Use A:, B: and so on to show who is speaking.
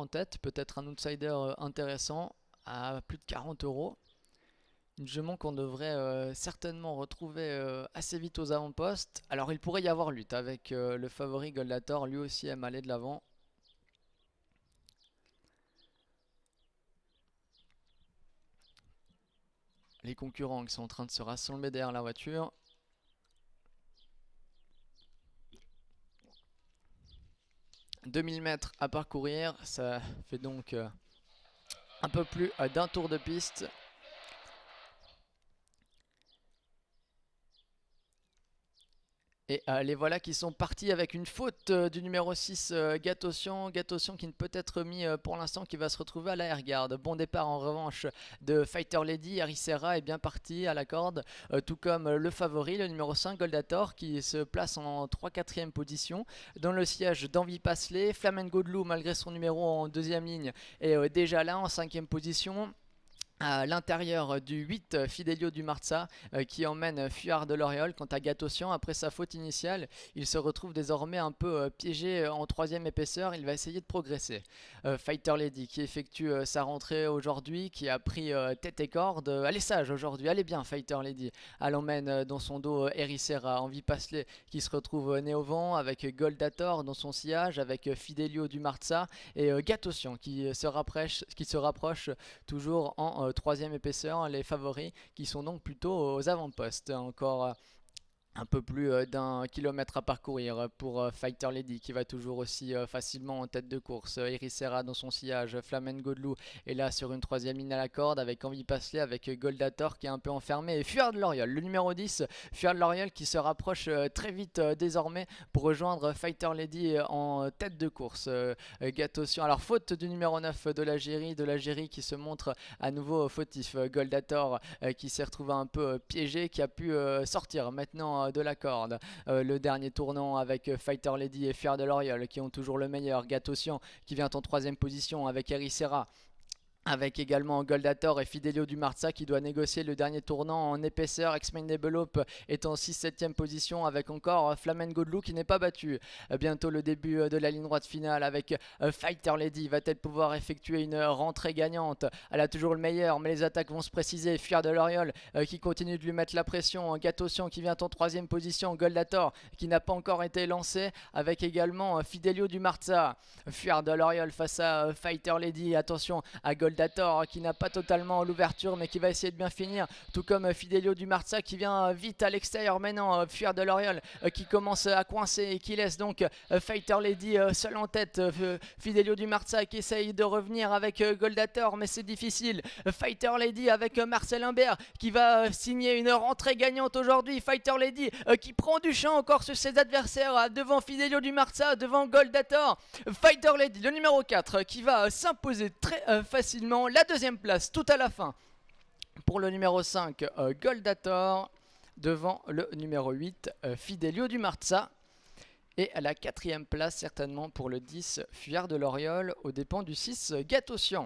A: en tête, peut-être un outsider intéressant à plus de 40 euros. Une jument qu'on devrait certainement retrouver assez vite aux avant-postes. Alors il pourrait y avoir lutte avec le favori Goldator, lui aussi aime aller de l'avant. Les concurrents qui sont en train de se rassembler derrière la voiture. « 2000 mètres à parcourir, ça fait donc un peu plus d'un tour de piste. Et les voilà qui sont partis avec une faute du numéro 6, Gatossian. Gatossian qui ne peut être mis pour l'instant, qui va se retrouver à la air-garde. Bon départ en revanche de Fighter Lady. Ericera est bien parti à la corde, tout comme le favori, le numéro 5, Goldator, qui se place en 3-4e position. Dans le siège d'Envie Passelet, Flamengo de Loup, malgré son numéro en 2e ligne, est déjà là en 5e position. À l'intérieur du 8, Fidelio du Marza qui emmène Fuyard de Loriol. Quant à Gatossian, après sa faute initiale, il se retrouve désormais un peu piégé en 3e épaisseur. Il va essayer de progresser. Fighter Lady qui effectue sa rentrée aujourd'hui, qui a pris tête et corde. Elle est sage aujourd'hui, elle est bien Fighter Lady. Elle emmène dans son dos Ericera, Envie Passelet qui se retrouve né au vent, avec Goldator dans son sillage, avec Fidelio du Marza et Gatossian qui se rapproche toujours en 3e épaisseur, les favoris qui sont donc plutôt aux avant-postes. Encore un peu plus d'un kilomètre à parcourir pour Fighter Lady qui va toujours aussi facilement en tête de course. Ericera dans son sillage, Flamengo de Loup est là sur une 3e ligne à la corde avec Envie Passelet, avec Goldator qui est un peu enfermé et Fuyard de Loriol, le numéro 10, Fuyard de Loriol qui se rapproche très vite désormais pour rejoindre Fighter Lady en tête de course. Gatossian, alors faute du numéro 9 de l'Algérie qui se montre à nouveau fautif. Goldator qui s'est retrouvé un peu piégé, qui a pu sortir maintenant de la corde. Le dernier tournant avec Fighter Lady et Fuyard de Loriol qui ont toujours le meilleur. Gatossian qui vient en 3e position avec Ericera, avec également Goldator et Fidelio du Marza qui doit négocier le dernier tournant en épaisseur. X-Mindable Hope est en 6-7e position avec encore Flamengo de Loup qui n'est pas battu. Bientôt le début de la ligne droite finale avec Fighter Lady. Va-t-elle pouvoir effectuer une rentrée gagnante? Elle a toujours le meilleur, mais les attaques vont se préciser. Fuyard de Loriol qui continue de lui mettre la pression. Gatossian qui vient en 3e position. Goldator qui n'a pas encore été lancé avec également Fidelio du Marza. Fuyard de Loriol face à Fighter Lady. Attention à Goldator qui n'a pas totalement l'ouverture mais qui va essayer de bien finir, tout comme Fidelio du Marza qui vient vite à l'extérieur maintenant. Fuyard de Loriol qui commence à coincer et qui laisse donc Fighter Lady seul en tête. Fidelio du Marza qui essaye de revenir avec Goldator mais c'est difficile. Fighter Lady avec Marcel Imbert qui va signer une rentrée gagnante aujourd'hui. Fighter Lady qui prend du champ encore sur ses adversaires devant Fidelio du Marza, devant Goldator. Fighter Lady, le numéro 4 qui va s'imposer très facilement la 2e place tout à la fin pour le numéro 5 Goldator, devant le numéro 8 Fidelio du Marza, et à la 4e place certainement pour le 10 Fuyard de Loriol aux dépens du 6 Gatossian.